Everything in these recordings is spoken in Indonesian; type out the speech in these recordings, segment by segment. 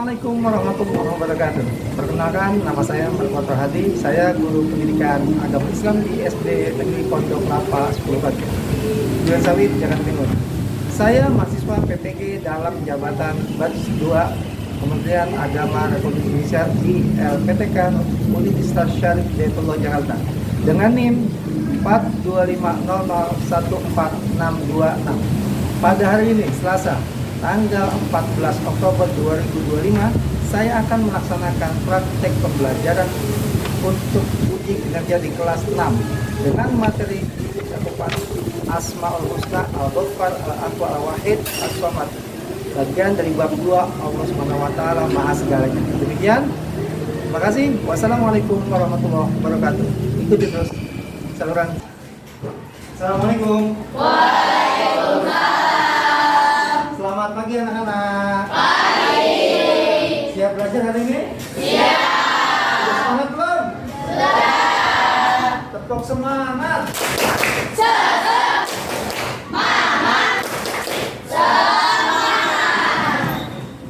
Assalamualaikum warahmatullahi wabarakatuh. Perkenalkan, nama saya Muhammad Rohadi. Saya guru pendidikan agama Islam di SD Negeri Pondok Kelapa 10 Batu, Duren Sawit, Jakarta Timur. Saya mahasiswa PPG dalam jabatan Batch 2 Kementerian Agama Republik Indonesia di LPTK Universitas Syarif Hidayatullah Jakarta dengan NIM 425001426. Pada hari ini, Selasa, tanggal 14 Oktober 2025, saya akan melaksanakan praktek pembelajaran untuk uji kinerja di kelas 6 dengan materi cakupan Asmaul Husna, Al-Ghaffar, Al-Ahwa, Al-Wahid, As-Samad. Bagian dari bab 2, Allah Subhanahu wa taala Maha segalanya. Demikian. Terima kasih. Wassalamualaikum warahmatullahi wabarakatuh. Ikuti terus saluran. Assalamualaikum. Selamat pagi anak-anak. Pagi. Siap belajar hari ini? Siap. Sudah semangat belum? Sudah. Tepuk semangat. Semangat. Semangat.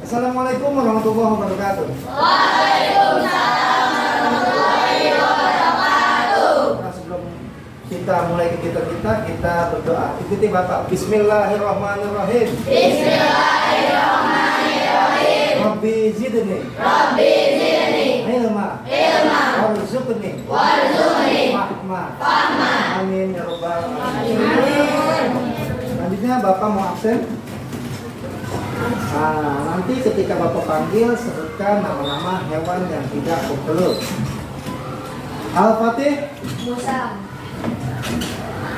Assalamualaikum warahmatullahi wabarakatuh. Waalaikumsalam warahmatullahi wabarakatuh. Nah, sebelum kita mulai kegiatan kita berdoa. Ikuti Bapak. Bismillahirrahmanirrahim. Bismillahirrahmanirrahim. Rabbi zidni Rabbi zidni ilma ilma warzuqni warzuqni fahma. fahma. Amin ya rabbal alamin. Amin. Selanjutnya Bapak mau absen. Nah, nanti ketika Bapak panggil sebutkan nama-nama hewan yang tidak bertelur. Al-Fatih, Musam.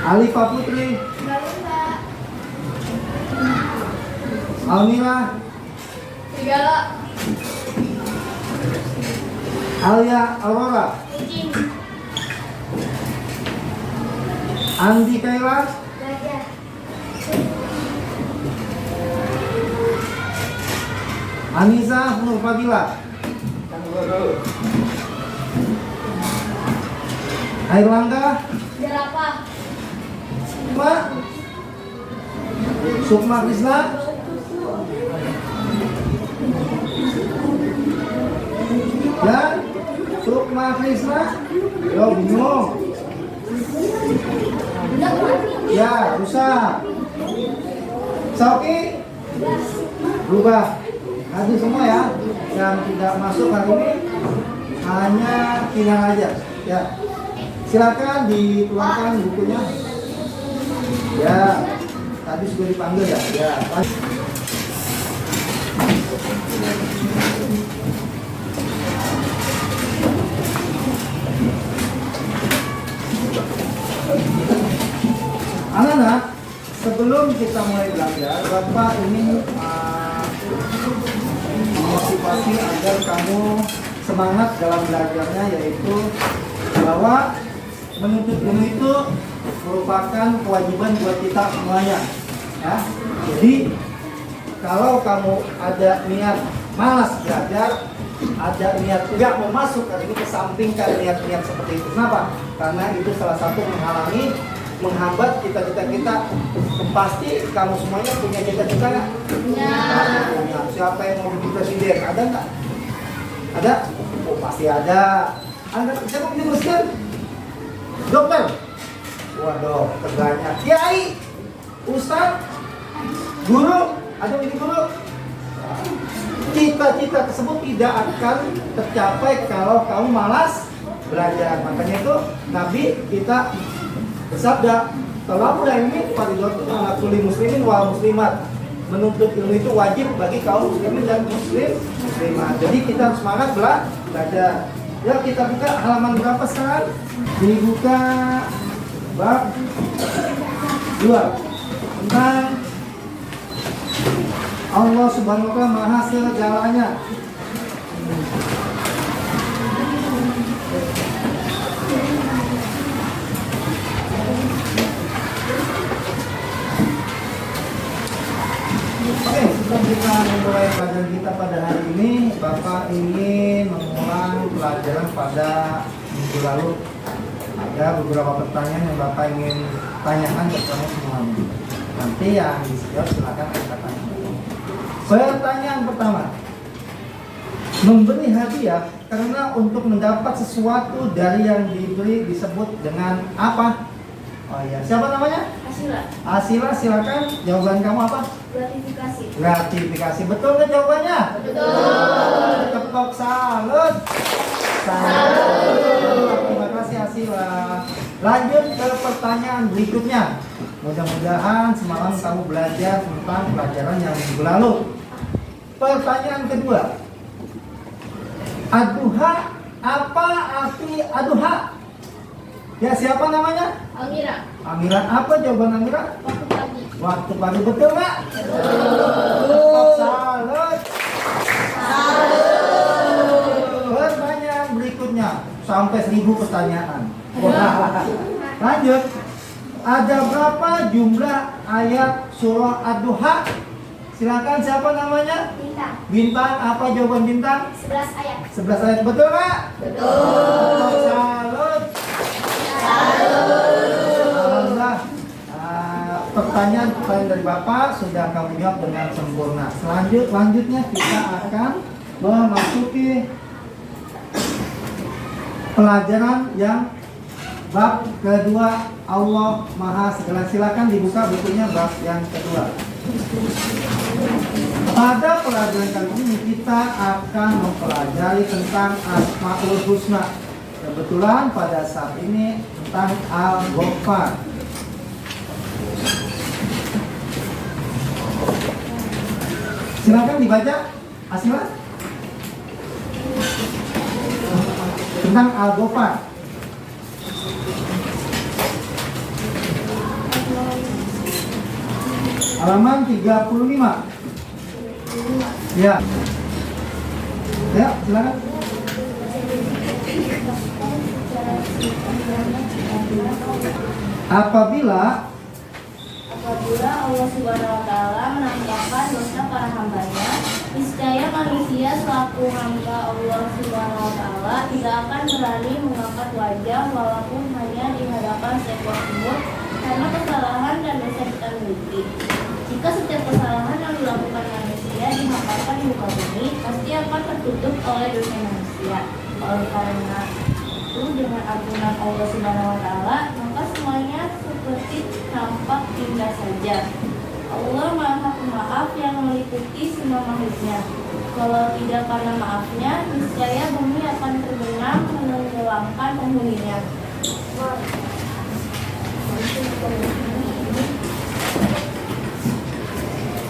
Alifah Putri, Garuda. Almira, Serigala. Alia Aurora, Kucing. Andi Kaila, Gajah. Anissa Nur Fadila, Airlangga, Jerapah. Sukma Krisna, dan Sukma Krisna, yo bingung, ya susah, Sauki, berubah, hadir semua ya, yang tidak masuk hari ini hanya tinggal aja, ya, silakan dituangkan bukunya. Ya, tadi sudah dipanggil ya. Ya. Anak-anak, sebelum kita mulai belajar, Bapak ingin memotivasi agar kamu semangat dalam belajarnya, yaitu bahwa menuntut ilmu itu merupakan kewajiban buat kita semuanya, ya. Jadi kalau kamu ada niat malas belajar, ada niat tidak mau masuk, hari ini kesampingkan niat-niat seperti itu. Kenapa? Karena itu salah satu menghambat cita-cita kita. Pasti kamu semuanya punya cita-cita nggak? Punya. Siapa yang mau jadi presiden? Ada nggak? Ada? Oh pasti ada. Siapa yang jadi presiden? Dokter. Waduh, terbanyak. Kiai, Ustaz, guru, ada yang jadi guru. Cita-cita tersebut tidak akan tercapai kalau kamu malas belajar. Makanya itu Nabi kita bersabda, talabul ilmi fardhatun 'ala kulli muslimin wal muslimat. Menuntut ilmu itu wajib bagi kaum muslimin dan muslimat. Jadi kita harus semangat belajar. Ya, kita buka halaman berapa sekarang? Dibuka bab 2 tentang Allah Subhanahu wa taala Maha segalanya. Oke, sebelum kita memulai pelajaran kita pada hari ini, Bapak ingin mengulang pelajaran pada minggu lalu. Ada beberapa pertanyaan yang Bapak ingin tanyakan ke kamu semuanya. Nanti yang dijawab silakan kita tanya. Pertanyaan pertama, Memberi hadiah karena untuk mendapat sesuatu dari yang diberi disebut dengan apa? Oh iya, siapa namanya? Asila. Asila, silakan. Jawaban kamu apa? Gratifikasi. Gratifikasi. Betul nggak jawabannya? Betul. Tepuk salut. Salut. Terima kasih Asila. Lanjut ke pertanyaan berikutnya. Mudah-mudahan semalam kamu belajar tentang pelajaran yang minggu lalu. Pertanyaan kedua. Ad-duha, apa arti ad-duha? Ya, siapa namanya? Almira. Amira. Apa jawaban Amira? Waktu pagi. Waktu pagi. Betul nggak? Betul. Salut. Pertanyaan berikutnya. Sampai 1000 pertanyaan. Wah. Lanjut. Ada berapa jumlah ayat surah ad-duha? Silakan, siapa namanya? Bintang. Bintang. Apa jawaban Bintang? 11 ayat. 11 ayat. Betul nggak? Betul. Salut. Alhamdulillah. Pertanyaan dari Bapak sudah kamu jawab dengan sempurna. Selanjutnya kita akan memasuki pelajaran yang bab kedua, Allah Maha Segala. Silakan dibuka bukunya bab yang kedua. Pada pelajaran kali ini kita akan mempelajari tentang Asmaul Husna. Kebetulan pada saat ini tentang Al-Ghaffar. Silakan dibaca, Asma. Tentang Al-Ghaffar. Halaman 35. Ya. Ya, silakan. Apabila Allah Subhanahu wa taala menampakkan dosa para hambanya, niscaya manusia selaku hamba Allah Subhanahu wa taala tidak akan berani mengangkat wajah walaupun hanya di hadapan seekor semut karena kesalahan dan dosa kita miliki. Jika setiap kesalahan yang dilakukan manusia dihamparkan di muka bumi, pasti akan tertutup oleh dosa manusia. Oleh karena itu, dengan ampunan Allah Subhanahu wa taala, maka semuanya seperti tampak indah saja. Allah Maha Pemaaf yang meliputi semua makhluknya. Kalau tidak karena maafnya, niscaya bumi akan terbenam menenggelamkan penghuninya.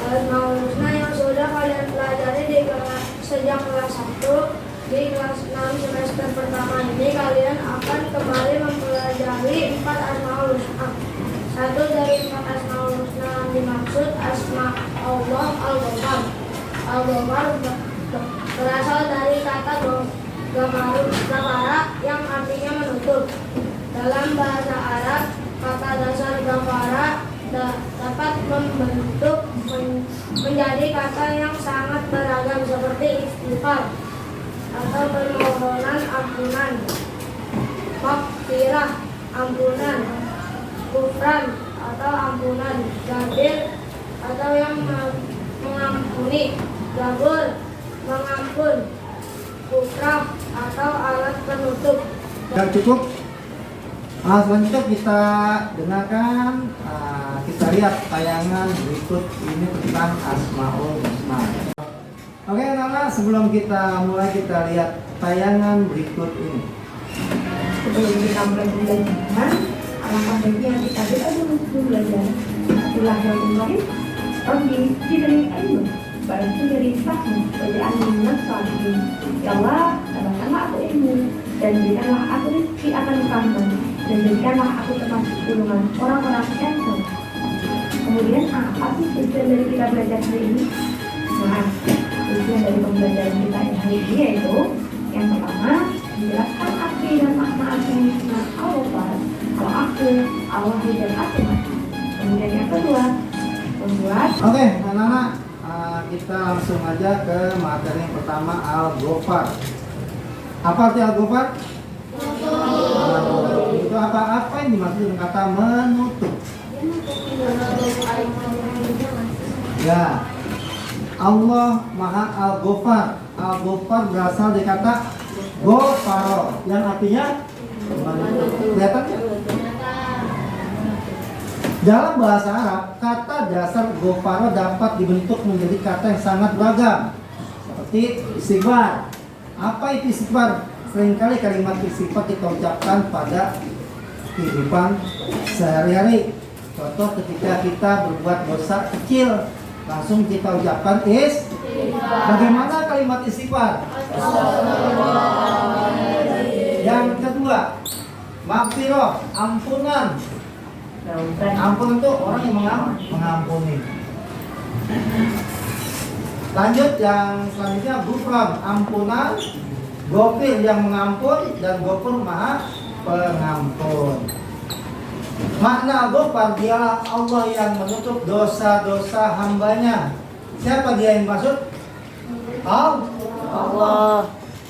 Asmaul Husna yang sudah kalian pelajari sejak kelas 1. Di kelas 6 semester pertama ini kalian akan kembali mempelajari 4 Asmaul Husna. Satu dari 4 Asmaul Husna yang dimaksud Asma Allah Al-Ghaffar. Al-Ghaffar berasal dari kata Ghafara yang artinya menutup. Dalam bahasa Arab, kata dasar Ghafara dapat membentuk menjadi kata yang sangat beragam seperti istighfar atau permohonan ampunan, maghfirah ampunan, ghufran atau ampunan, gadir atau yang mengampuni, gabur mengampun, kukrah atau alat penutup. yang cukup. Selanjutnya kita dengarkan, kita lihat tayangan berikut ini tentang Asmaul Husna. Oke anak-anak, sebelum kita mulai kita lihat tayangan berikut ini. Sebelum kita mulai belajar, alangkah baiknya kita berdoa dulu belajar. Bismillahirrahmanirrahim. Rabbi zidni ilmu, bantu dari hikmahmu, waj'alni minas shalihin. Ya Allah, tambahkanlah aku ilmu dan berikanlah aku rezeki akan kefahaman dan jadikanlah aku termasuk golongan orang-orang yang soleh. Kemudian apa sih tujuan dari kita belajar hari ini? Nah, tujuan dari pembelajaran kita hari ini yaitu yang pertama, menjelaskan arti dan makna asma Allah, kalau aku, Allah dan aku. Kemudian yang kedua, membuat. Oke anak-anak, kita langsung aja ke materi yang pertama, Al-Ghaffar. Apa arti Al-Ghaffar? Itu apa yang dimaksud dengan kata menutup? Ya, Allah Maha Al-Ghaffar. Al-Ghafar berasal dari kata Ghafaro yang artinya kelihatan. Dalam bahasa Arab, kata dasar Ghafaro dapat dibentuk menjadi kata yang sangat beragam, seperti istighfar. Apa itu istighfar? Seringkali kalimat istighfar kita ucapkan pada kehidupan sehari-hari. Contoh ketika kita berbuat dosa kecil, langsung kita ucapkan bagaimana kalimat istighfar? Yang kedua, maghfirah, ampunan. Ampun itu orang yang mengampuni. Lanjut yang selanjutnya, ghufran, ampunan. Ghafir yang mengampun, dan Ghafur maha pengampun. Makna Ghafar, dialah Allah yang menutup dosa-dosa hambanya. Siapa dia yang maksud? Allah.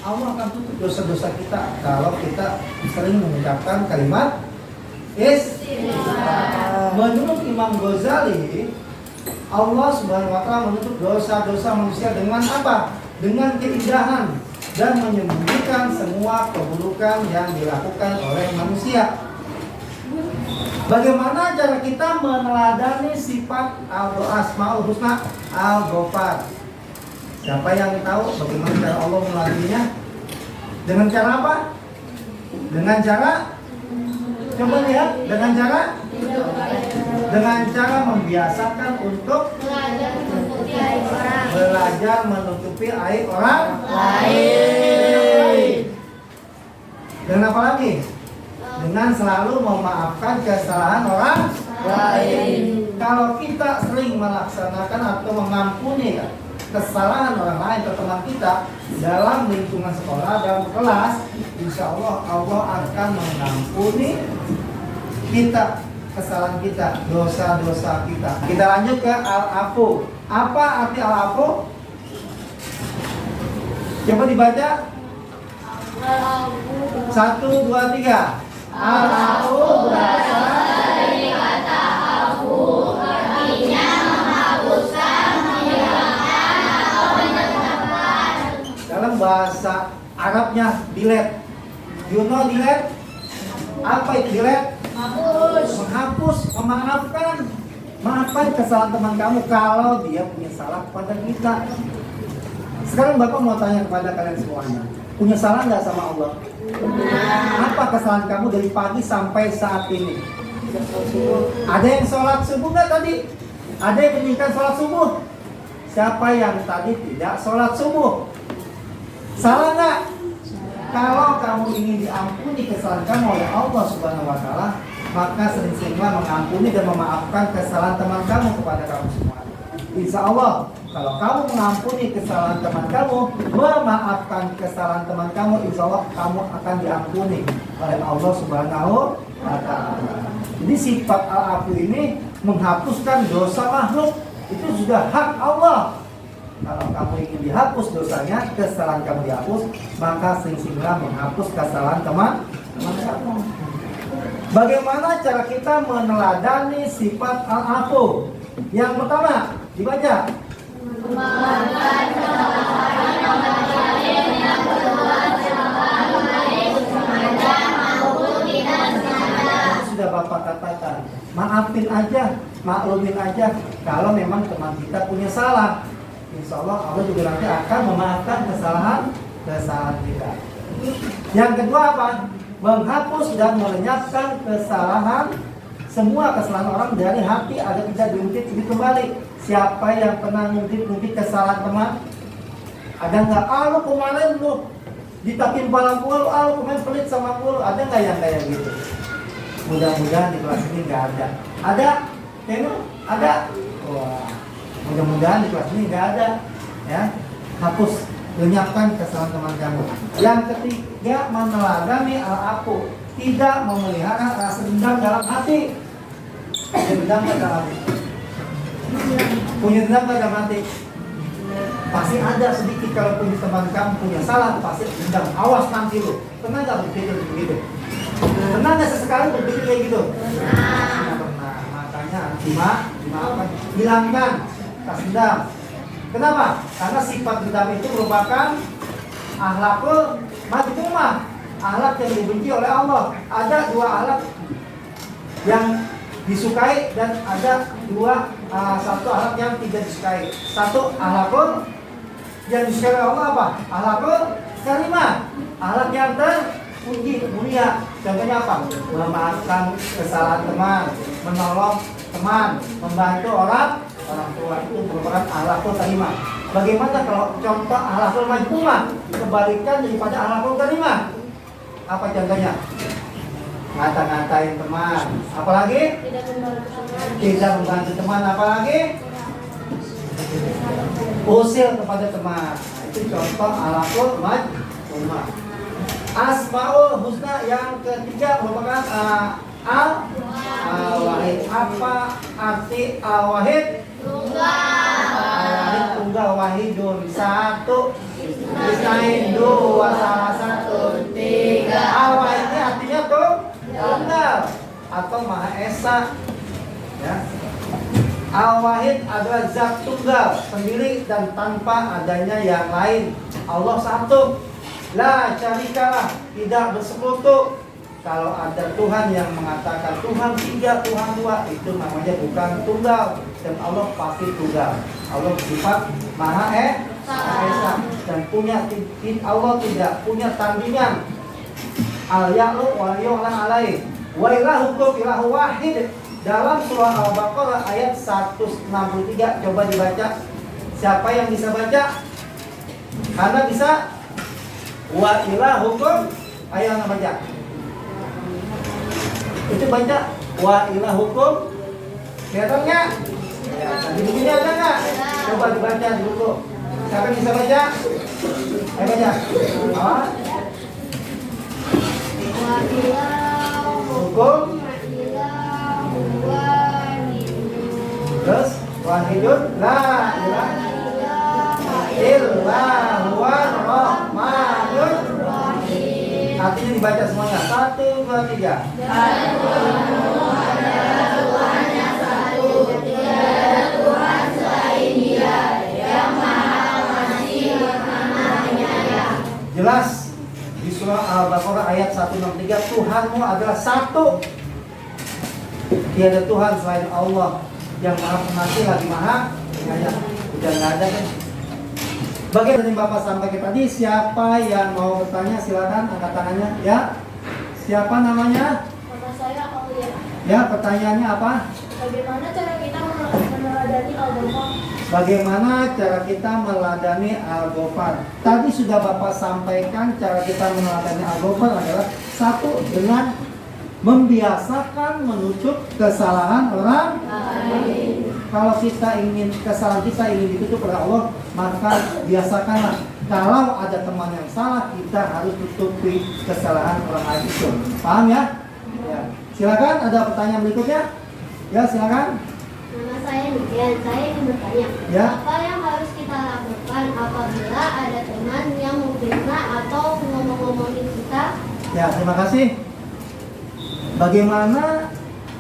Allah akan tutup dosa-dosa kita kalau kita sering mengucapkan kalimat istighfar. Menurut Imam Ghazali, Allah Subhanahu wa Ta'ala menutup dosa-dosa manusia dengan apa? Dengan keindahan dan menyembunyikan semua keburukan yang dilakukan oleh manusia. Bagaimana cara kita meneladani sifat Al-Asmaul Husna Al-Ghafar? Siapa yang tahu bagaimana cara Allah meneladaninya? Dengan cara apa? Dengan cara, coba lihat, dengan cara membiasakan untuk belajar menutupi aib orang lain. Dengan apa lagi? Dengan selalu memaafkan kesalahan orang lain. Kalau kita sering melaksanakan atau mengampuni kesalahan orang lain atau teman kita dalam lingkungan sekolah, dalam kelas, insya Allah Allah akan mengampuni kita kesalahan kita, dosa-dosa kita. Kita lanjut ke Al-Afu. Apa arti Al-Afu? Coba dibaca. 1, 2, 3. Al-Afu berasal dari kata afu, artinya menghapuskan, menghilangkan atau menyempurnakan. Dalam bahasa Arabnya delete. You know delete? Apa itu delete? Menghapus, memaafkan. Maafkan kesalahan teman kamu kalau dia punya salah kepada kita. Sekarang Bapak mau tanya kepada kalian semuanya, punya salah nggak sama Allah? Apa kesalahan kamu dari pagi sampai saat ini? Ada yang sholat subuh nggak tadi? Ada yang meninggalkan sholat subuh? Siapa yang tadi tidak sholat subuh? Salah nggak? Kalau kamu ingin diampuni kesalahan kamu oleh Allah Subhanahu wa Ta'ala, maka sering-seringlah mengampuni dan memaafkan kesalahan teman kamu kepada kamu semua. Insya Allah, kalau kamu mengampuni kesalahan teman kamu, memaafkan kesalahan teman kamu, insya Allah kamu akan diampuni oleh Allah Subhanahu wa Ta'ala. Jadi sifat Al-Afu ini menghapuskan dosa makhluk, itu sudah hak Allah. Kalau kamu ingin dihapus dosanya, kesalahan kamu dihapus, maka sering-seringlah menghapus kesalahan teman kamu. Bagaimana cara kita meneladani sifat Al-Afu? Yang pertama, dibaca. Sudah Bapak katakan, maafin aja, maklumin aja. Kalau memang teman kita punya salah, insya Allah Allah juga nanti akan memaafkan kesalahan kita. Yang kedua apa? Menghapus dan melenyapkan kesalahan, semua kesalahan orang dari hati agar tidak diungkit kembali. Siapa yang pernah ngungkit kesalahan teman? Ada nggak? Lu kemarin lu ditakin kepala gua, lu kemarin pelit sama gua. Ada nggak yang kayak gitu? Mudah-mudahan di kelas ini nggak ada. Ada? Tengok, ada? Wah, mudah-mudahan di kelas ini nggak ada. Ya, hapus, lenyapkan kesalahan teman kamu. Yang ketiga, meneladani Al-Afu, tidak memelihara rasa dendam dalam hati. Punya dendam dalam hati. Punya dendam dalam hati. Pasti ada sedikit kalau punya teman kamu punya salah, pasti dendam. Awas nanti lu. Pernah nggak berpikir begitu? Pernah nggak sesekali berpikir kayak gitu? Pernah. Makanya dimaafkan, hilangkan rasa dendam. Kenapa? Karena sifat dendam itu merupakan akhlakul madhumah, akhlak yang dibenci oleh Allah. Ada dua akhlak yang disukai dan ada satu akhlak yang tidak disukai. Satu akhlakul yang disukai oleh Allah apa? Akhlakul karimah, akhlak yang terpuji, mulia. Contohnya apa? Memaafkan kesalahan teman, menolong teman, membantu orang tua, itu merupakan akhlakul karimah. Bagaimana kalau contoh akhlakul madhumah, kebalikan daripada akhlakul karimah? Apa contohnya? Ngata-ngatain teman, apalagi tidak membantu teman, apalagi usil kepada teman. Nah, itu contoh akhlakul madhumah. Asmaul husna yang ketiga merupakan al-wahid. Apa arti al-wahid? Al-wahid tunggal, wahidun satu, isnain dua, salah satu, tiga. Al-wahid ini artinya tuh tunggal atau maha esa. Ya. Al-wahid adalah zat tunggal, sendiri dan tanpa adanya yang lain. Allah satu, la syarikalah, tidak bersekutu. Kalau ada Tuhan yang mengatakan Tuhan tiga, Tuhan dua, itu namanya bukan tunggal. Dan Allah pasti tunggal. Allah bersifat maha esa dan punya Allah tidak punya tandingan. Al-ya'lu wal yu'lan alaih wa ilahukum ilahu wahid. Dalam surah Al-Baqarah ayat 163, coba dibaca. Siapa yang bisa baca? Karena bisa. Wa ilahukum, ayo yang baca. Itu baca wa ilahukum. Kelihatan nggak? Ya, di bukunya ada nggak? Coba dibaca di buku. Siapa yang bisa baca? Ayo baca. Wa Hukum. Terus wahidun la ilaha illa huwar rahmanur rahim. Artinya dibaca semuanya. 1, 2, 3. Jelas di surah Al-Baqarah ayat 163, Tuhanmu adalah satu. Tiada Tuhan selain Allah yang maha pengasih lagi maha penyayang. Udah nggak ada kan? Bagaimana yang Bapak sampaikan tadi? Siapa yang mau bertanya silakan angkat tangannya. Ya, siapa namanya? Nama saya Aulia. Ya, pertanyaannya apa? Bagaimana cara kita meneladani Al-Ghafar? Bagaimana cara kita meladani Al-Ghafar? Tadi sudah Bapak sampaikan cara kita meladani Al-Ghafar adalah satu, dengan membiasakan menutup kesalahan orang lain. Kalau kita ingin kesalahan kita ingin ditutup oleh Allah, maka biasakanlah. Kalau ada teman yang salah, kita harus tutupi kesalahan orang lain itu. Paham ya? Ya. Silakan, ada pertanyaan berikutnya? Ya, silakan. Nama saya Niken, saya ingin bertanya. Ya. Apa yang harus kita lakukan apabila ada teman yang memfitnah atau ngomong-ngomongin kita? Ya, terima kasih. Bagaimana,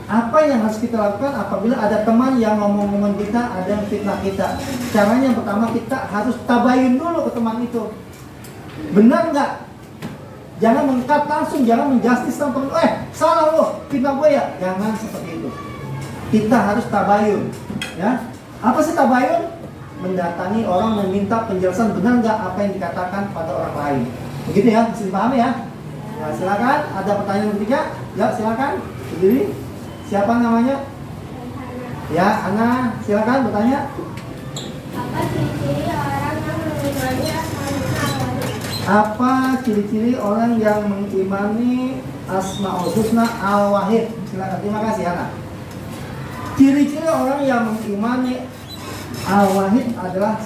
apa yang harus kita lakukan apabila ada teman yang ngomong-ngomong kita, ada yang fitnah kita? Caranya yang pertama, kita harus tabayun dulu ke teman itu. Benar nggak? Jangan mengkat langsung, jangan menjustis teman, salah lo, fitnah gue ya. Jangan seperti itu. Kita harus tabayun. Ya, apa sih tabayun? Mendatangi orang dan minta penjelasan benar nggak apa yang dikatakan pada orang lain. Begitu ya, bisa dipahami ya? Ya, silakan. Ada pertanyaan ketiga? Ya, silakan. Berdiri. Siapa namanya? Ya, Ana. Silakan bertanya. Apa ciri-ciri orang yang mengimani Asmaul Husna? Apa ciri-ciri orang yang mengimani Asmaul Husna Al-Wahid? Silakan. Terima kasih, Ana. Ciri-ciri orang yang mengimani Al-Wahid adalah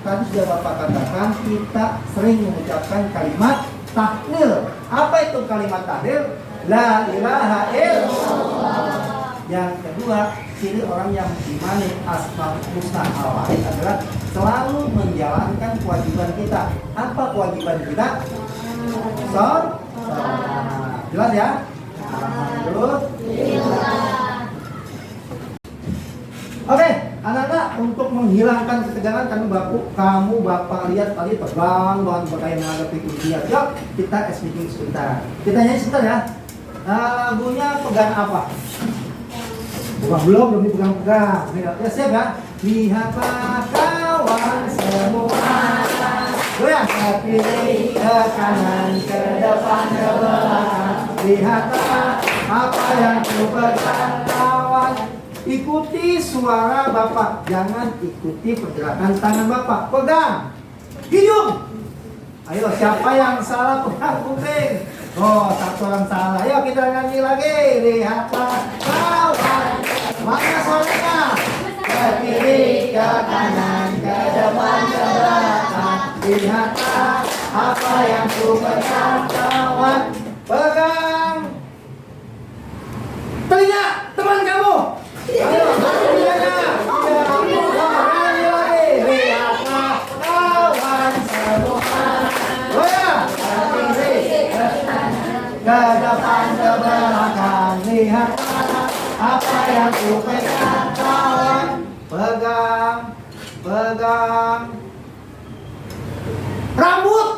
tadi sudah Bapak katakan, kita sering mengucapkan kalimat tahlil. Apa itu kalimat tahlil? La ilaha illallah. Yang kedua, ciri orang yang mengimani Asmaul Husna Al-Wahid adalah selalu menjalankan kewajiban kita. Apa kewajiban kita? Sholat. Jelas ya? Alhamdulillah. Oke, Anak-anak, untuk menghilangkan ketegangan kamu bapak lihat tadi tegang banget kayak menghadapi ujian. Yuk, kita speaking sebentar. Kita nyanyi sebentar ya. Lagunya pegang apa? Bukan, belum dipegang-pegang. Ya siap ya. Lihatlah kawan semua, goyang ke kiri, ke kanan, ke depan, ke belakang. Lihatlah apa yang ku pegang kawan. Ikuti suara Bapak, jangan ikuti pergerakan tangan Bapak. Pegang hidung. Ayo, siapa yang salah pegang kuping? Oh, satu orang salah. Ayo kita nyanyi lagi. Lihatlah kawan. Mana suaranya? Ke kiri, ke kanan, ke depan, ke belakang. Lihatlah apa yang ku pegang kawan. Pegang telinga teman kamu. Ayo, telinganya. Nyanyi lagi. Lihatlah kawan semua. Oh ya, ke kiri, ke depan, ke belakang. Lihatlah apa yang ku pegang kawan. Pegang rambut.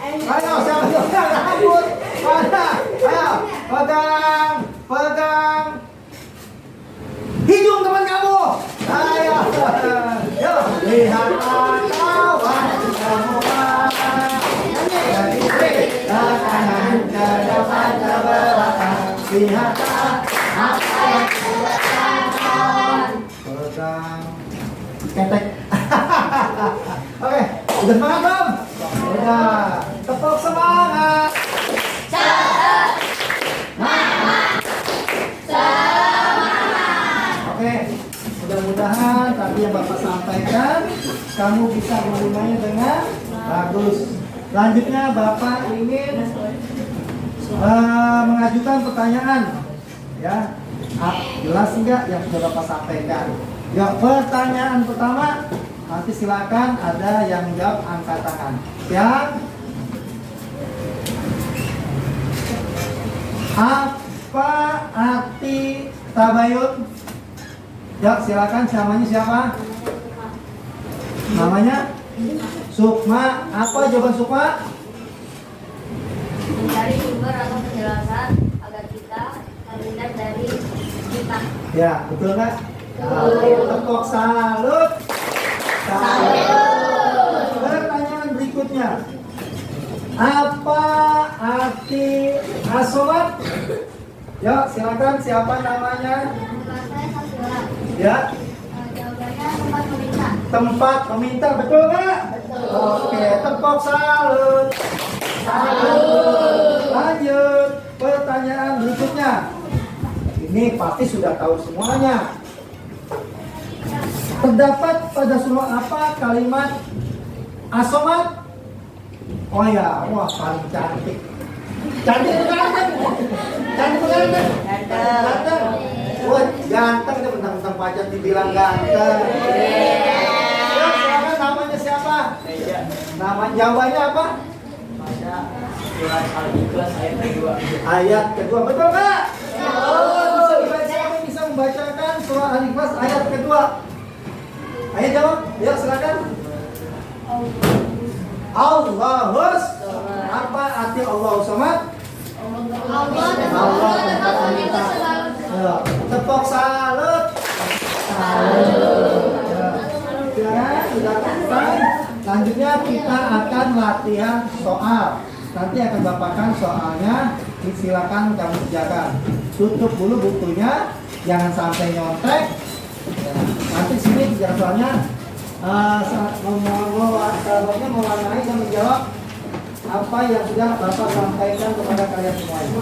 Ayo, siapa yang pegang rambut? Mana? Ayo, pegang hidung teman kamu. Ayo, yuk, lihatlah kawan semua. Dari kiri ke kanan, ke depan, ke belakang. Lihatlah apa yang ku pegang kawan. Pegang ketek. Oke, udah semangat belum? Udah, tepuk semangat. Oke, mudah-mudahan tadi yang Bapak sampaikan kamu bisa menerimanya dengan bagus. Selanjutnya Bapak ingin mengajukan pertanyaan, ya. Jelas enggak yang sudah Bapak sampaikan? Ya, pertanyaan pertama, nanti silakan ada yang jawab angkat tangan. Yang apa arti tabayun? Ya, silakan. Namanya siapa? Namanya Sukma. Apa jawaban Sukma? Mencari sumber atau penjelasan agar kita terhindar dari kita. Ya, betul nggak? Tepuk salut. Salut. Pertanyaan berikutnya. Apa arti asomat? Ya, silakan. Siapa namanya? Saya satu orang. Ya, Jawabannya tempat meminta. tempat meminta. Betul nggak? Betul. Oke, tepuk salut. Salut. Lanjut. Pertanyaan berikutnya. Ini pasti sudah tahu semuanya. Terdapat pada surah apa kalimat asomat? Oh ya, wah paling cantik. Cantik bukan? Cantik bukan? Ganteng. Wah, ganteng deh, mentang-mentang pajak dibilang ganteng. Ya, silakan, namanya siapa? Nama jawabannya apa? Surat Al-Ikhlas ayat kedua. Ayat kedua, betul nggak? Bisa dibaca, siapa yang bisa membacakan surah Al-Ikhlas ayat kedua? Ayo jawab, ya silakan. Allahus. Apa arti Allahu Samad? Allah tempat meminta. Tepuk salut. Salut. Ya, sudah selesai. Selanjutnya kita akan latihan soal. Nanti akan bapakkan soalnya. Silakan kamu kerjakan. Tutup dulu bukunya, jangan sampai nyontek. Ya, nanti sini kerja soalnya. Mewarnai dan menjawab apa yang sudah Bapak sampaikan kepada kalian semuanya.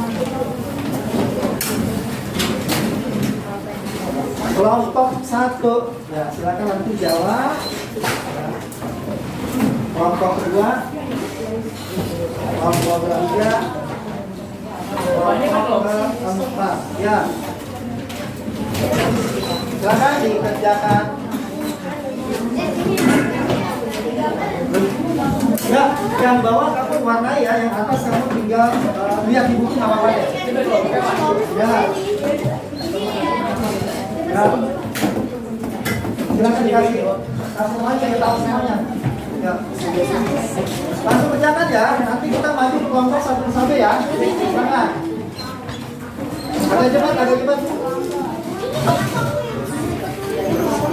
Kelompok 1, ya silakan nanti jawab. Kelompok 2, kelompok 3, kelompok 4, ya. Silakan dikerjakan. Ya, yang bawah kamu warnai ya, yang atas kamu tinggal lihat di buku apa ya. Ya. Ya. Silakan dikasih. Kamu aja yang tahu semuanya. Ya. Langsung pecahkan ya. Nanti kita maju ke kelompok satu-satu ya. Silakan. Agak cepat, agak cepat.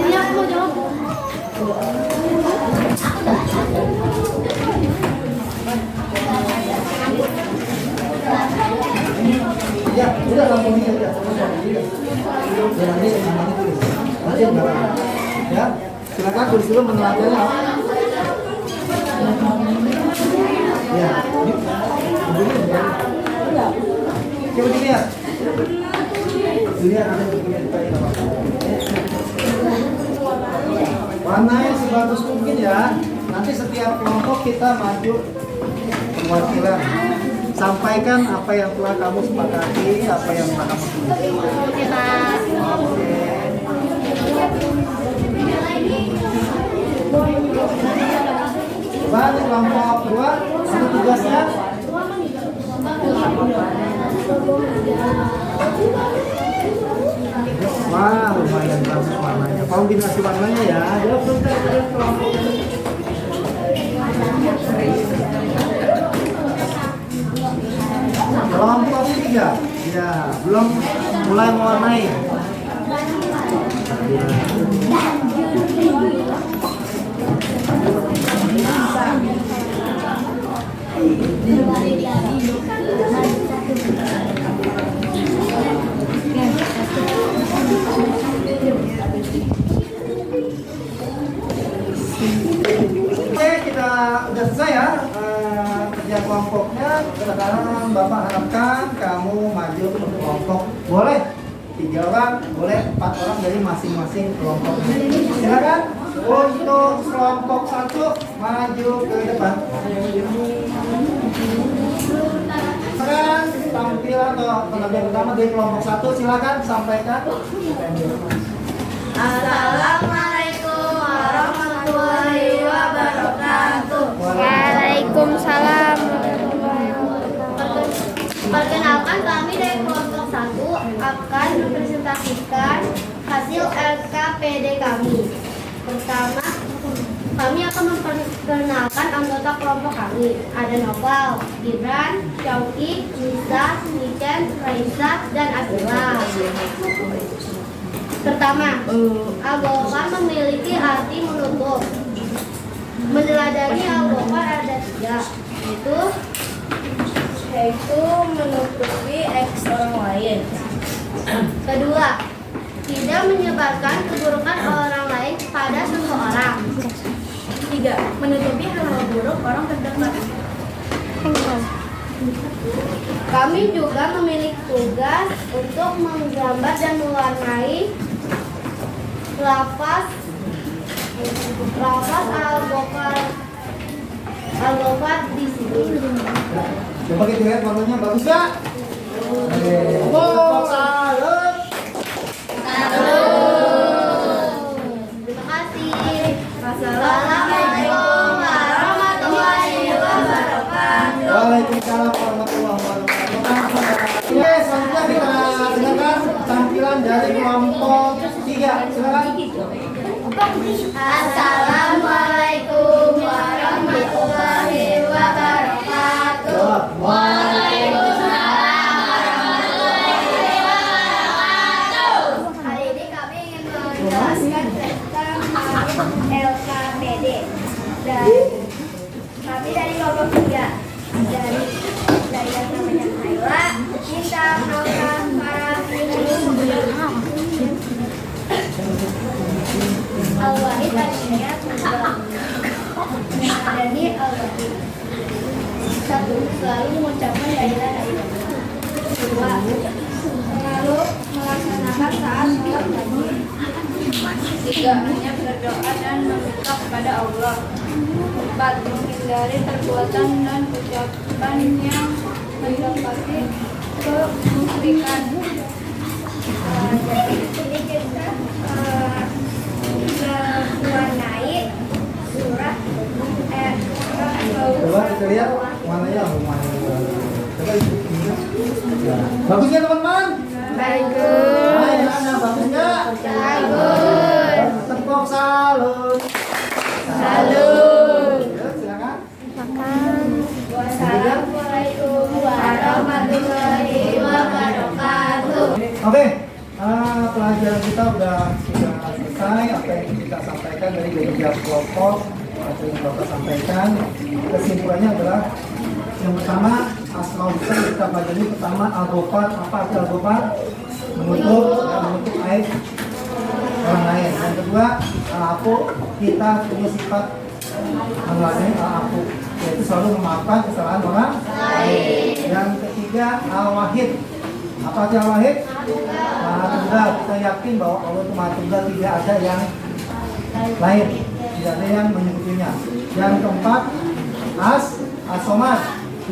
Ini aku mau jawab. Ya, udah langsung aja ya. Ya, nanti tulis. Nanti enggak. Ya. Silakan tulis dulu meneladanya. Ya. Coba dilihat. Dilihat ada warna yang sebagus mungkin ya. Nanti setiap kelompok kita maju perwakilan. Sampaikan apa yang telah kamu sepakati, apa yang telah kamu tulis. Oke, Pak. Oke. Coba di kelompok 2, ada tugasnya. Wah, lumayan bagus warnanya. Kombinasi warnanya ya. Dia bentar ada kelompok. Kelompok 3. Ya, belum mulai mewarnai. Oke, kita udah selesai ya kerja kelompoknya. Sekarang Bapak harapkan kamu maju ke kelompok. Boleh 3 orang, boleh 4 orang dari masing-masing kelompok. Silakan untuk kelompok 1 maju ke depan. Sekarang tampilan atau penampilan pertama dari kelompok 1, silakan sampaikan. Assalamualaikum warahmatullahi wabarakatuh. Waalaikumsalam. Perkenalkan, kami dari kelompok 1 akan mempresentasikan hasil LKPD kami. Pertama, kami akan memperkenalkan anggota kelompok kami. Ada Noval, Gibran, Syauki, Nisa, Niken, Raisa, dan Abdullah. Pertama, Al-Ghafar memiliki arti menutup. Meneladani Al-Ghafar ada 3, yaitu menutupi eks orang lain. Kedua, tidak menyebarkan keburukan orang lain pada seseorang. 3, menutupi hal-hal buruk orang terdekat. Kami juga memiliki tugas untuk menggambar dan mewarnai lafaz Al-Ghafar di sini. Coba kita lihat warnanya bagus gak? Kelompok 1. Terima kasih. Assalamualaikum warahmatullahi wabarakatuh. Waalaikumsalam warahmatullahi wabarakatuh. Oke, selanjutnya kita dengarkan tampilan dari kelompok 3. Silakan. Assalamualaikum warahmatullahi wabarakatuh. Hari ini kami ingin menjelaskan tentang LKPD. Dan kami dari kelompok 3 dari yang namanya Naila, Nisa, Hauka, Farah, Al-Wahid, Al-Niyat, Al-Adani, Al-Wahid. 1. Selalu mengucapkan la ilaha illallah. 2. Selalu melaksanakan saat sholat wajib. 3. Hanya berdoa dan meminta kepada Allah. 4. Menghindari perbuatan dan ucapan yang mendekati kemusyrikan. Jadi ini kita mewarnai surat Coba kita lihat warnanya lumayan. Coba ya. Bagus ya teman-teman? bagus. Hai, Ana, bagus nggak? Bagus. Tepuk salut. Salut. Ya, silakan. Wassalamualaikum warahmatullahi wabarakatuh. Oke, pelajaran kita sudah selesai. Apa yang kita sampaikan dari beberapa kelompok atau yang Bapak sampaikan, kesimpulannya adalah yang pertama asmaul husna kita pelajari. Pertama al-ghafar. Apa arti al-ghafar? Menutup aib orang lain. Yang kedua al-afu, kita punya sifat melalui al-afu, yaitu selalu memaafkan kesalahan orang lain. Yang ketiga al-wahid. Apa arti al-wahid? Maha tunggal. Kita yakin bahwa Allah itu maha tunggal, tidak ada yang lain, tidak ada yang menyebutinya. Yang keempat as-somad.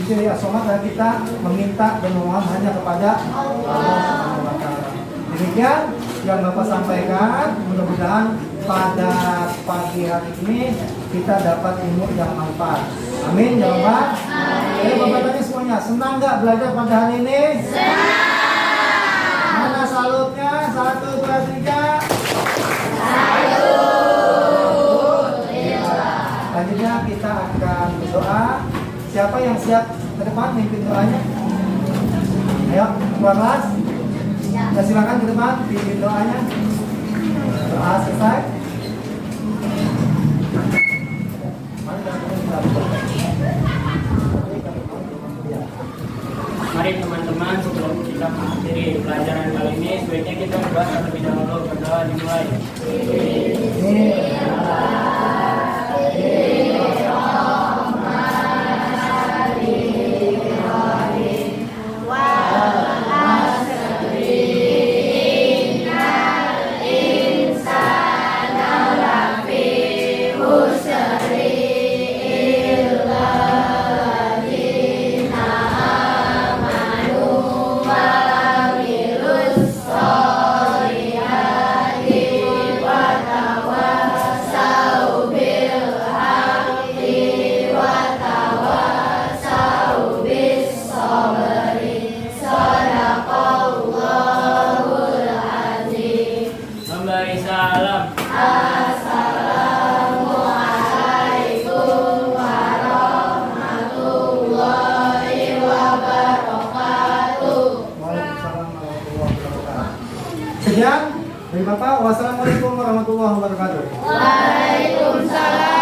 Jadi as-somad adalah kita meminta dan memohon hanya kepada Allah Subhanahu wa Ta'ala. Demikian yang Bapak sampaikan. Mudah-mudahan pada pagi hari ini kita dapat ilmu yang manfaat. Amin ya Allah. Ayo Bapak tanya semuanya, senang nggak belajar pada hari ini? Senang. Mana salutnya? 1, 2, 3. Selanjutnya kita akan berdoa. Siapa yang siap ke depan mimpin doanya? Ayo, keluar kelas. Ya, silakan ke depan pimpin doanya. Doa selesai. Mari teman-teman, sebelum kita mengakhiri pelajaran kali ini, sebaiknya kita berdoa terlebih dahulu. Berdoa dimulai. Memberi salam. Assalamualaikum warahmatullahi wabarakatuh. Waalaikumsalam warahmatullahi wabarakatuh. Sekian dari Bapak. Wassalamualaikum warahmatullahi wabarakatuh. Waalaikumsalam